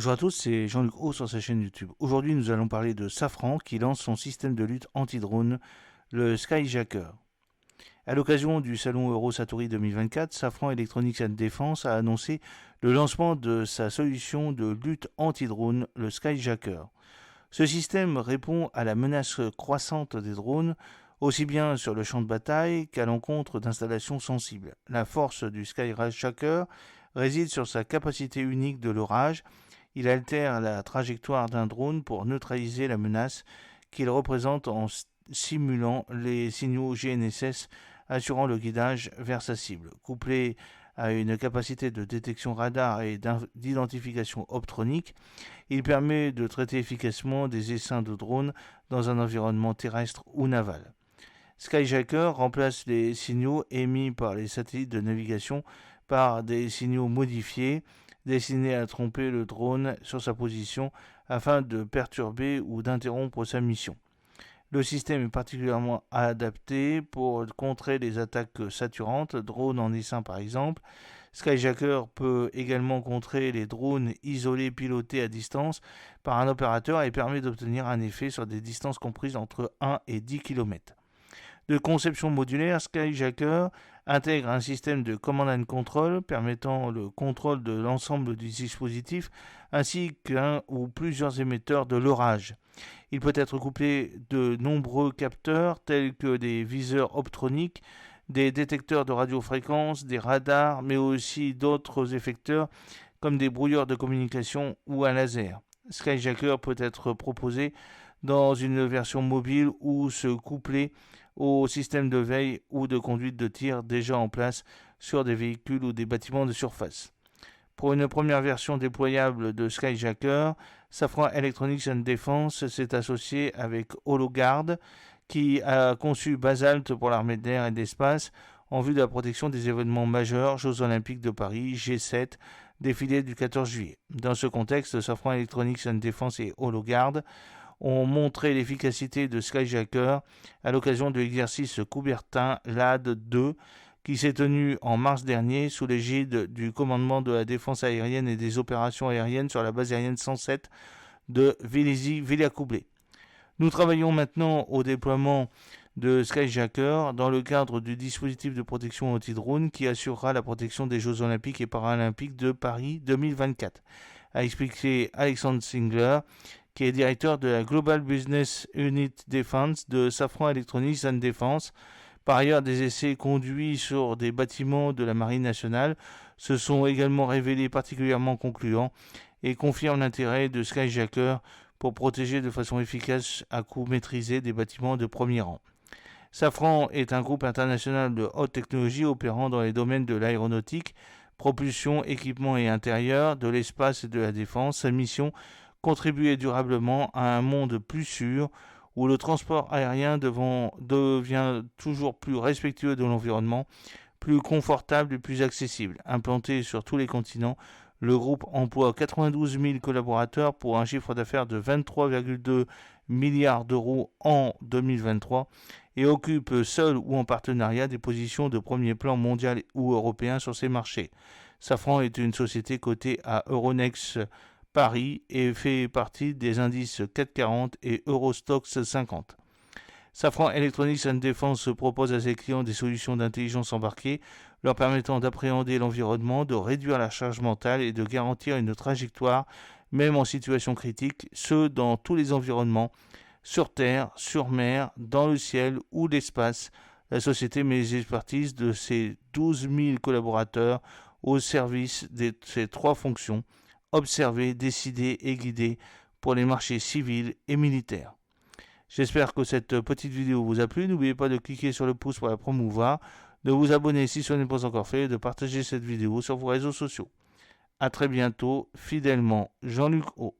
Bonjour à tous, c'est Jean-Luc Haut sur sa chaîne YouTube. Aujourd'hui, nous allons parler de Safran qui lance son système de lutte anti-drone, le Skyjacker. À l'occasion du salon Eurosatory 2024, Safran Electronics and Defense a annoncé le lancement de sa solution de lutte anti-drone, le Skyjacker. Ce système répond à la menace croissante des drones, aussi bien sur le champ de bataille qu'à l'encontre d'installations sensibles. La force du Skyjacker réside sur sa capacité unique de leurrage. Il altère la trajectoire d'un drone pour neutraliser la menace qu'il représente en simulant les signaux GNSS assurant le guidage vers sa cible. Couplé à une capacité de détection radar et d'identification optronique, il permet de traiter efficacement des essaims de drones dans un environnement terrestre ou naval. Skyjacker remplace les signaux émis par les satellites de navigation par des signaux modifiés destinés à tromper le drone sur sa position afin de perturber ou d'interrompre sa mission. Le système est particulièrement adapté pour contrer les attaques saturantes, drones en essaim par exemple. Skyjacker peut également contrer les drones isolés pilotés à distance par un opérateur et permet d'obtenir un effet sur des distances comprises entre 1 et 10 km. De conception modulaire, Skyjacker intègre un système de command and control permettant le contrôle de l'ensemble du dispositif ainsi qu'un ou plusieurs émetteurs de leurrage. Il peut être couplé de nombreux capteurs tels que des viseurs optroniques, des détecteurs de radiofréquences, des radars, mais aussi d'autres effecteurs comme des brouilleurs de communication ou un laser. Skyjacker peut être proposé dans une version mobile ou se coupler au système de veille ou de conduite de tir déjà en place sur des véhicules ou des bâtiments de surface. Pour une première version déployable de Skyjacker, Safran Electronics and Defense s'est associé avec HoloGuard, qui a conçu Basalt pour l'armée de l'air et de l'espace en vue de la protection des événements majeurs, Jeux Olympiques de Paris, G7, défilé du 14 juillet. Dans ce contexte, Safran Electronics and Defense et HoloGuard ont montré l'efficacité de Skyjacker à l'occasion de l'exercice Coubertin LAD-2 qui s'est tenu en mars dernier sous l'égide du commandement de la défense aérienne et des opérations aériennes sur la base aérienne 107 de Vélizy-Villacoublay. Nous travaillons maintenant au déploiement de Skyjacker dans le cadre du dispositif de protection anti-drone qui assurera la protection des Jeux Olympiques et Paralympiques de Paris 2024, a expliqué Alexandre Singler, qui est directeur de la Global Business Unit Defense de Safran Electronics and Defense. Par ailleurs, des essais conduits sur des bâtiments de la Marine nationale se sont également révélés particulièrement concluants et confirment l'intérêt de Skyjacker pour protéger de façon efficace à coût maîtrisé des bâtiments de premier rang. Safran est un groupe international de haute technologie opérant dans les domaines de l'aéronautique, propulsion, équipement et intérieur, de l'espace et de la défense. Sa mission, contribuer durablement à un monde plus sûr où le transport aérien devient toujours plus respectueux de l'environnement, plus confortable et plus accessible. Implanté sur tous les continents, le groupe emploie 92 000 collaborateurs pour un chiffre d'affaires de 23,2 milliards d'euros en 2023 et occupe seul ou en partenariat des positions de premier plan mondial ou européen sur ces marchés. Safran est une société cotée à Euronext Paris et fait partie des indices CAC 40 et Eurostoxx 50. Safran Electronics and Defense propose à ses clients des solutions d'intelligence embarquée leur permettant d'appréhender l'environnement, de réduire la charge mentale et de garantir une trajectoire même en situation critique, ce dans tous les environnements, sur terre, sur mer, dans le ciel ou l'espace. La société met les expertises de ses 12 000 collaborateurs au service de ces trois fonctions: observer, décider et guider pour les marchés civils et militaires. J'espère que cette petite vidéo vous a plu. N'oubliez pas de cliquer sur le pouce pour la promouvoir, de vous abonner si ce n'est pas encore fait et de partager cette vidéo sur vos réseaux sociaux. A très bientôt, fidèlement, Jean-Luc O.